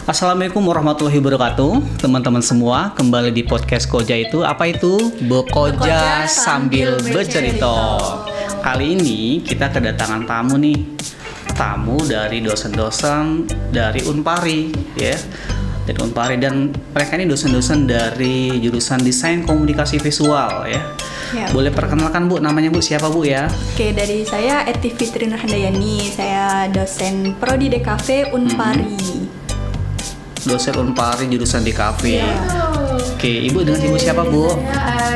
Assalamualaikum warahmatullahi wabarakatuh. Teman-teman semua, kembali di podcast Koja itu. Apa itu? Bekoja sambil bercerita. Kali ini kita kedatangan tamu nih. Tamu dari dosen-dosen dari Unpari ya. Dari Unpari, dan mereka ini dosen-dosen dari jurusan Desain Komunikasi Visual ya. Ya. Boleh perkenalkan Bu, namanya Bu siapa Bu ya? Oke, dari saya Eti Fitri Nurhandayani. Saya dosen Prodi DKV Unpari. Dosen Unpari jurusan DKV. Ya. Oke, Ibu dengan Ibu siapa Bu?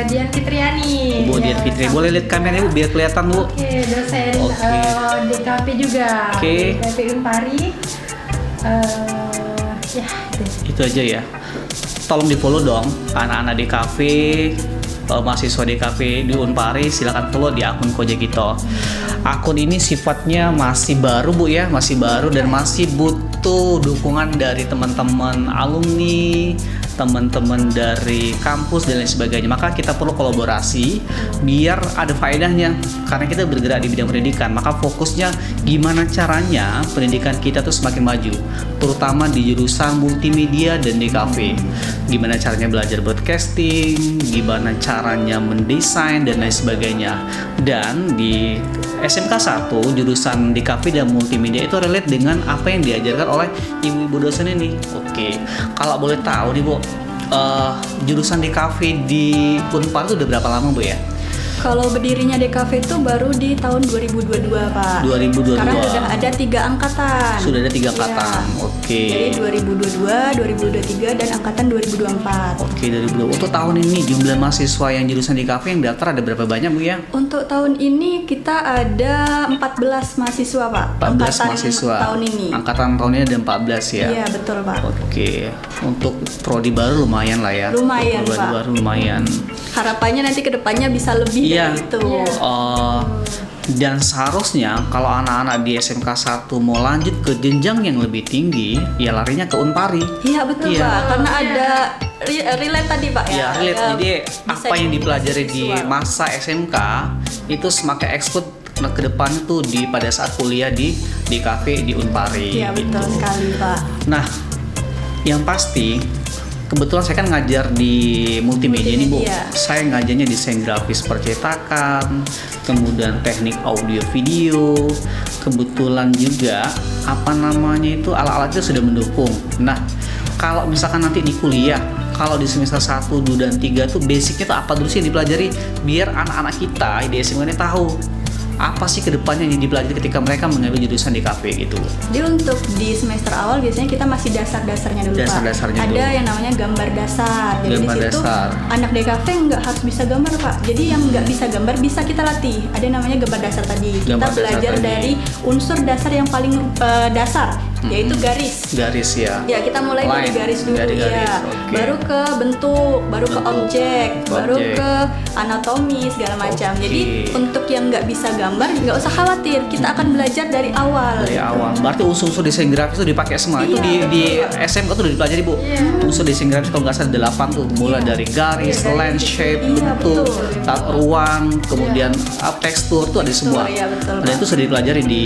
Dian Fitriani. Bu Dian Fitri. Boleh lihat kameranya Bu biar kelihatan Bu. Oke, dosen Oke. DKV juga. Oke. DKV Unpari. Ya, Itu aja ya. Tolong di follow dong anak-anak DKV, mahasiswa DKV di Unpari, silakan follow di akun Koja Gito. Akun ini sifatnya masih baru Bu ya, masih baru dan masih butuh dukungan dari teman-teman alumni, teman-teman dari kampus dan lain sebagainya. Maka kita perlu kolaborasi biar ada faedahnya, karena kita bergerak di bidang pendidikan. Maka fokusnya gimana caranya pendidikan kita tuh semakin maju, terutama di jurusan multimedia dan DKV. Gimana caranya belajar broadcasting, gimana caranya mendesain dan lain sebagainya. Dan di SMK 1 jurusan DKV dan multimedia itu relate dengan apa yang diajarkan oleh ibu-ibu dosen ini. Oke, kalau boleh tahu nih Bu, jurusan DKV di Unpar itu udah berapa lama Bu ya? Kalau berdirinya DKV itu baru di tahun 2022 Pak. 2022. Karena sudah ada 3 angkatan. Sudah ada 3 angkatan. Iya. Oke. Jadi 2022, 2023 dan angkatan 2024. Oke, dari dulu. Untuk tahun ini jumlah mahasiswa yang jurusan DKV yang daftar ada berapa banyak Bu ya? Untuk tahun ini kita ada 14 mahasiswa Pak. 14 Angkatan mahasiswa. tahun ini. Angkatan tahun ini ada 14 ya. Iya betul Pak. Oke. Untuk prodi baru lumayan lah ya. Lumayan, Prodi Pak. baru lumayan. Harapannya nanti kedepannya bisa lebih Iya. dari itu. Dan seharusnya kalau anak-anak di SMK 1 mau lanjut ke jenjang yang lebih tinggi, ya larinya ke Unpari. Iya betul Iya. Pak, karena ada relate tadi Pak ya. Ya, relate. Ada Jadi desain apa yang dipelajari di visual. masa SMK itu semakin ekspor ke depan tuh pada saat kuliah di kafe di Unpari. Iya betul gitu. sekali Pak. Nah, yang pasti kebetulan saya kan ngajar di multimedia nih Bu. Multimedia. Saya ngajarnya desain grafis percetakan, kemudian teknik audio video. Kebetulan juga alat-alatnya sudah mendukung. Nah, kalau misalkan nanti di kuliah, kalau di semester 1, 2, dan 3 tuh basicnya tuh apa dulu sih yang dipelajari biar anak-anak kita di SMK ini tahu apa sih kedepannya yang dipelajari ketika mereka mengambil jurusan di kafe gitu. Jadi untuk di semester awal biasanya kita masih dasar-dasarnya dulu Dasar-dasarnya Pak. Ada dulu. yang namanya gambar dasar. Jadi Gambar di situ dasar. anak DKV nggak harus bisa gambar Pak. Jadi yang nggak bisa gambar bisa kita latih. Ada yang namanya gambar dasar tadi. Gambar Kita dasar belajar tadi. dari unsur dasar yang paling dasar, yaitu garis. Garis ya. Ya kita mulai dari Line. garis dulu Dari garis, ya, oke. baru ke bentuk, baru ke Bentuk, objek, baru objek. ke anatomi segala macam. Oke. Jadi untuk yang nggak bisa gambar nggak usah khawatir, kita akan belajar dari awal. Dari awal. Berarti unsur-unsur desain grafis itu dipakai semua. Itu Iya, di SMK tuh udah dipelajari Bu. Unsur desain grafis kalau nggak salah 8 tuh, mulai Iya. dari garis, line, shape, Iya, bentuk, betul. ruang, kemudian tekstur tuh ada semua. Iya, betul, Dan Pak. itu sudah dipelajari di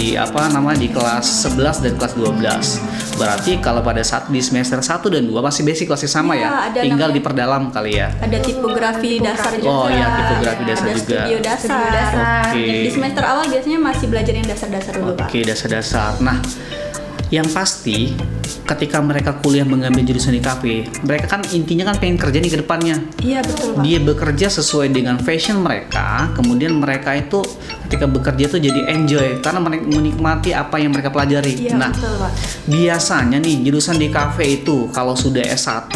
di kelas 11 dan kelas 12. Berarti kalau pada saat di semester 1 dan 2 masih basic, masih sama Iya, ya. ada Tinggal namanya- diperdalam kali ya. Ada tipografi dasar juga. Oh iya, tipografi dasar ada juga. studio dasar. Oke. Di semester awal biasanya masih belajar yang dasar-dasar dulu Pak. Oke, dasar-dasar. Nah, yang pasti ketika mereka kuliah mengambil jurusan di kafe, mereka kan intinya kan pengen kerja nih ke depannya. Iya betul Pak. Dia bekerja sesuai dengan fashion mereka, kemudian mereka itu ketika bekerja tuh jadi enjoy karena menikmati apa yang mereka pelajari. Iya Nah, betul Pak. biasanya nih jurusan di kafe itu kalau sudah S1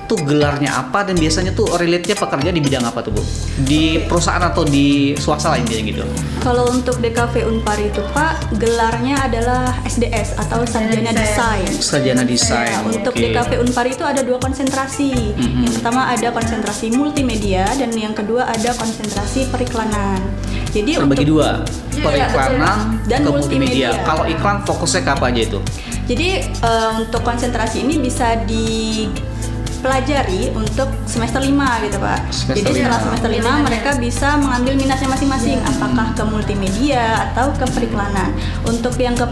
tuh gelarnya apa dan biasanya tuh relate-nya pekerja di bidang apa tuh Bu? Di perusahaan atau di swasta lah intinya gitu. Kalau untuk DKV Unpari itu Pak, gelarnya adalah SDS atau Sarjana Desain. Sarjana desain. Ya, untuk oke. DKV Unpari itu ada 2 konsentrasi. Yang pertama ada konsentrasi multimedia dan yang kedua ada konsentrasi periklanan. Jadi Terbagi untuk 2, periklanan dan ke multimedia. multimedia. Kalau iklan fokusnya ke apa aja itu? Jadi untuk konsentrasi ini bisa pelajari untuk semester 5 gitu Pak. Semester Jadi setelah lima. semester 5 mereka bisa mengambil minatnya masing-masing, apakah ke multimedia atau ke periklanan. Untuk yang ke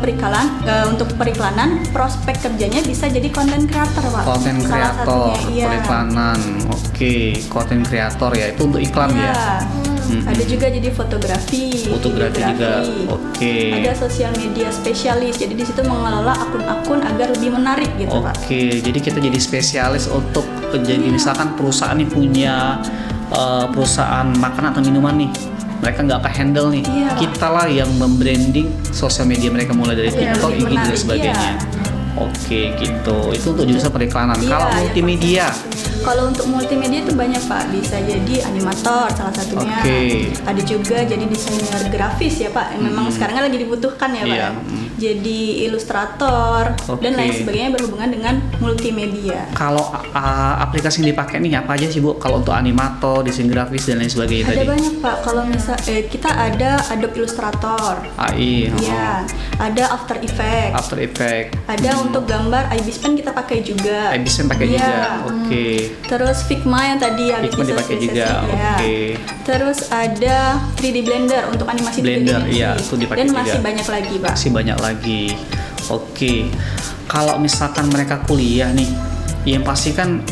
untuk periklanan, prospek kerjanya bisa jadi content creator Pak. Konten Salah kreator, satunya, iya. periklanan. Oke, konten kreator ya, itu untuk iklan Iya. ya. Ada juga jadi fotografi juga. videografi. Oke. Ada sosial media spesialis. Jadi di situ mengelola akun-akun agar lebih menarik gitu Pak. Oke, jadi kita jadi spesialis untuk jadi misalkan perusahaan nih punya perusahaan makanan atau minuman nih, mereka nggak ke-handle nih. Iya, Pak. Kita lah yang membranding sosial media mereka mulai dari Iya, TikTok, lebih IG dan menarik, sebagainya. Oke, gitu. Itu untuk jurusan periklanan. Iya, Kalau iya, multimedia, Kalau untuk multimedia itu banyak Pak, bisa jadi animator salah satunya. Oke. Ada juga jadi desainer grafis ya Pak, yang memang sekarang kan lagi dibutuhkan ya Pak. Iya, Jadi ilustrator Oke. dan lain sebagainya berhubungan dengan multimedia. kalau aplikasi yang dipakai nih apa aja sih Bu? Kalau untuk animator, desain grafis dan lain sebagainya Ada tadi. banyak Pak, kalau misal kita ada Adobe Illustrator. AI, Iya, ada After Effects. After Effects. Ada untuk gambar Ibis Pen kita pakai juga. Ibis Pen pakai Iya. juga. Oke. Terus Figma yang tadi habis Figma dipakai juga. ya. Oke. Terus ada 3D Blender untuk animasi Blender, 3D dimensi. iya, itu dipakai Dan juga. masih banyak lagi, Pak. Masih banyak lagi. Oke. Kalau misalkan mereka kuliah nih, yang pasti kan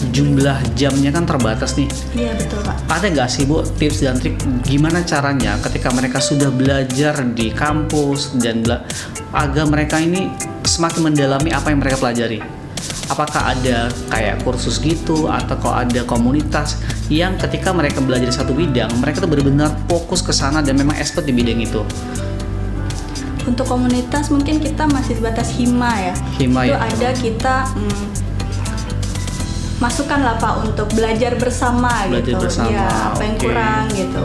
jumlah jamnya kan terbatas nih. Iya, betul, Pak. Ada nggak sih Bu tips dan trik gimana caranya ketika mereka sudah belajar di kampus dan agar mereka ini semakin mendalami apa yang mereka pelajari? Apakah ada kayak kursus gitu atau kalau ada komunitas yang ketika mereka belajar di satu bidang mereka tuh benar-benar fokus ke sana dan memang expert di bidang itu? Untuk komunitas mungkin kita masih sebatas hima ya. Hima Itu ya. ada kita masukkan lah Pak untuk belajar bersama Belajar gitu. bersama, Ya, apa yang oke. kurang gitu.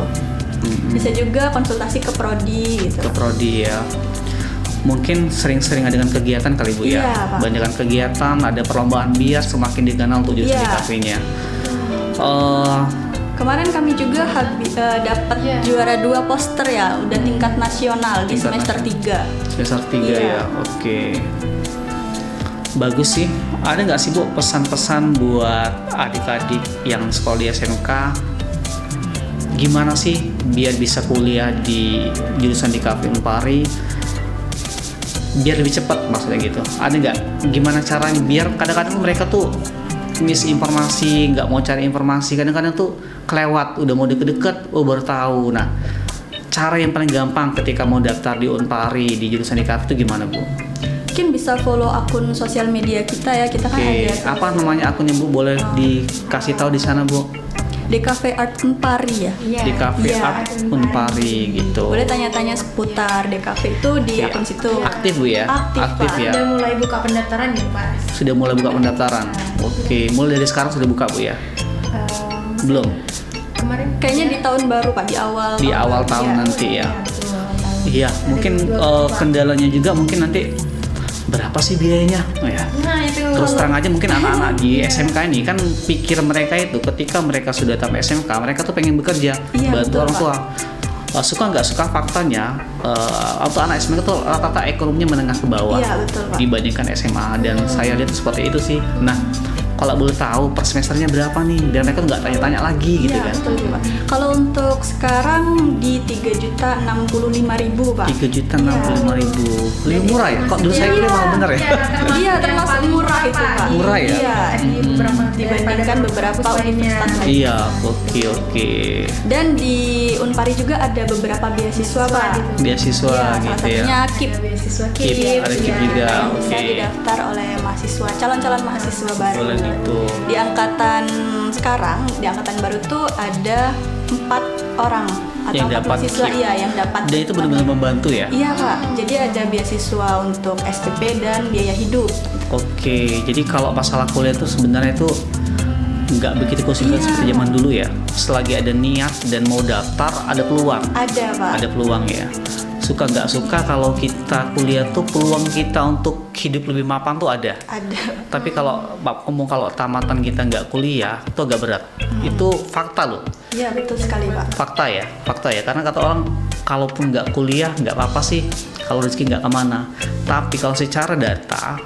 Bisa juga konsultasi ke prodi gitu. Ke prodi ya. Mungkin sering-sering adakan kegiatan kali Bu ya. Iya, Pak. Banyakan kegiatan, ada perlombaan biar semakin dikenal untuk jurusan Iya. di kafenya. Kemarin kami juga dapat Iya. juara 2 poster ya, udah tingkat nasional di Tingkat semester nasional. 3. Semester 3 Iya. ya, oke. Bagus sih. Ada nggak sih Bu pesan-pesan buat adik-adik yang sekolah di SMK? Gimana sih biar bisa kuliah di jurusan di KP Unpari? Biar lebih cepat maksudnya gitu. Ada nggak? Gimana caranya biar kadang-kadang mereka tuh misinformasi, nggak mau cari informasi. Kadang-kadang tuh kelewat, udah mau deket-deket, baru tahu. Nah, cara yang paling gampang ketika mau daftar di Unpari di jurusan IKF itu gimana Bu? Mungkin bisa follow akun sosial media kita ya, kita kan Oke, ada apa namanya akunnya Bu? Boleh dikasih tahu di sana Bu? DKV Art Unpari ya. Iya. Di Cafe Iya. Art Unpari gitu. Boleh tanya-tanya seputar DKV itu di Iya. akun situ. Aktif Bu ya? Aktif, Pak. ya. Udah mulai buka pendaftaran gitu Pak. Sudah mulai buka pendaftaran. Oke, mulai dari sekarang sudah buka Bu ya? Belum. Kemarin Kayaknya di tahun baru Pak, di awal Di awal tahun Iya. nanti ya. betul. Iya, mungkin kendalanya juga mungkin nanti berapa sih biayanya? Oh ya. Nah, itu Terus terang aja mungkin anak-anak di SMK ini kan pikir mereka itu ketika mereka sudah tamat SMK mereka tuh pengen bekerja, Iya, bantu betul, orang tua. Suka nggak suka faktanya untuk anak SMK tuh rata-rata ekonominya menengah ke bawah Iya, betul, Pak. dibandingkan SMA dan saya lihat seperti itu sih. Nah, kalau boleh tahu per semesternya berapa nih dan mereka tuh nggak tanya-tanya lagi gitu Iya, kan. betul Pak. Kalau untuk sekarang di 3.065.000 Pak. 3.065.000. Lebih murah ya? Kok dulu saya kira mahal bener ya? Iya, termasuk murah itu, Pak. Murah ya? Iya, Di beberapa dibandingkan beberapa universitas lain. Iya, oke. Dan di Unpari juga ada beberapa beasiswa Pak. Beasiswa Iya, salah gitu ya. satunya KIP. Ada beasiswa KIP, ada KIP iya. juga. Yang bisa Oke. didaftar oleh mahasiswa, calon-calon mahasiswa baru. Boleh gitu. Di angkatan sekarang, di angkatan baru tuh ada 4 orang atau Yang 4 dapat mahasiswa KIP. iya yang dapat. Dan itu benar-benar membantu ya? Iya Pak, jadi ada beasiswa untuk SPP dan biaya hidup. Oke, jadi kalau masalah kuliah itu sebenarnya itu nggak begitu kesulitan Iya. seperti zaman dulu ya. Selagi ada niat dan mau daftar, ada peluang. Ada Pak. Ada peluang ya. Suka nggak suka kalau kita kuliah tuh peluang kita untuk hidup lebih mapan tuh ada. Ada. Tapi kalau ngomong kalau tamatan kita nggak kuliah itu agak berat. Itu fakta loh. Iya betul sekali Pak. Fakta ya. Karena kata orang kalaupun nggak kuliah nggak apa-apa sih kalau rezeki nggak kemana. Tapi kalau secara data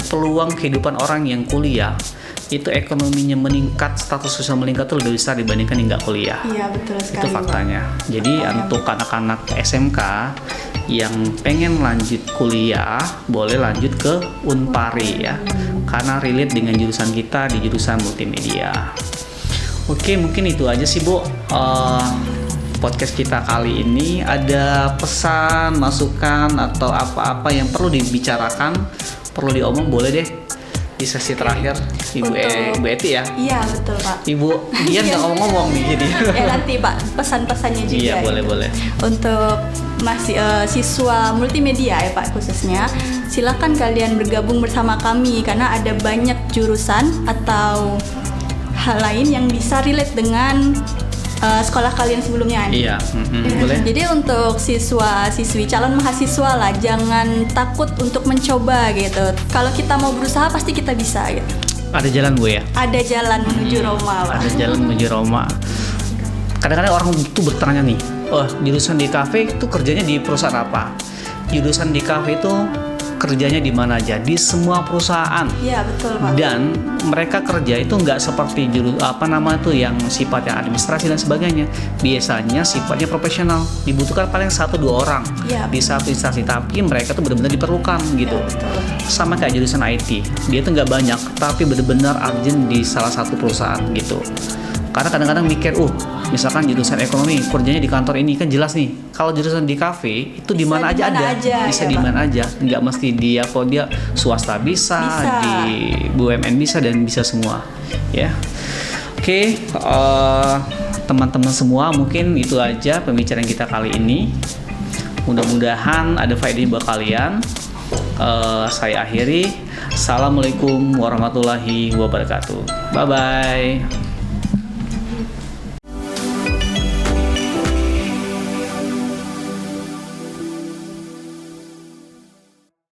peluang kehidupan orang yang kuliah itu ekonominya meningkat, status sosial meningkat tuh lebih besar dibandingkan yang nggak kuliah. Iya, betul sekali. Itu faktanya. Jadi untuk anak-anak SMK yang pengen lanjut kuliah boleh lanjut ke Unpari ya, karena relate dengan jurusan kita di jurusan multimedia. Oke, mungkin itu aja sih Bu. Podcast kita kali ini. Ada pesan, masukan atau apa-apa yang perlu dibicarakan, perlu diomong, boleh deh di sesi terakhir Ibu Eti ya. Iya, betul Pak. Ibu Dian nggak ngomong-ngomong nih jadi. Nanti Pak pesan-pesannya juga. Iya, boleh gitu. boleh. Untuk masih siswa multimedia ya Pak khususnya, silakan kalian bergabung bersama kami karena ada banyak jurusan atau hal lain yang bisa relate dengan sekolah kalian sebelumnya. Iya, boleh. Jadi untuk siswa-siswi calon mahasiswa lah, jangan takut untuk mencoba gitu. Kalau kita mau berusaha pasti kita bisa gitu. Ada jalan Bu ya. Ada jalan menuju Roma, Pak. Ada jalan menuju Roma. Kadang-kadang orang itu bertanya nih, oh jurusan di kafe itu kerjanya di perusahaan apa? Jurusan di kafe itu kerjanya di mana aja? Di semua perusahaan. Iya, betul Pak. Dan mereka kerja itu nggak seperti yang sifatnya administrasi dan sebagainya. Biasanya sifatnya profesional, dibutuhkan paling 1-2 orang Ya, di satu instansi, tapi mereka tuh benar-benar diperlukan gitu. Ya, betul. Sama kayak jurusan IT, dia tuh nggak banyak, tapi benar-benar urgent di salah satu perusahaan gitu. Karena kadang-kadang mikir, misalkan jurusan ekonomi kerjanya di kantor ini kan jelas nih. Kalau jurusan di kafe itu di mana aja ada, bisa ya, di Pak. mana aja, nggak mesti dia swasta bisa, di BUMN bisa dan bisa semua, ya. Oke, teman-teman semua, mungkin itu aja pembicaraan kita kali ini. Mudah-mudahan ada faedah buat kalian. Saya akhiri. Assalamualaikum warahmatullahi wabarakatuh. Bye bye.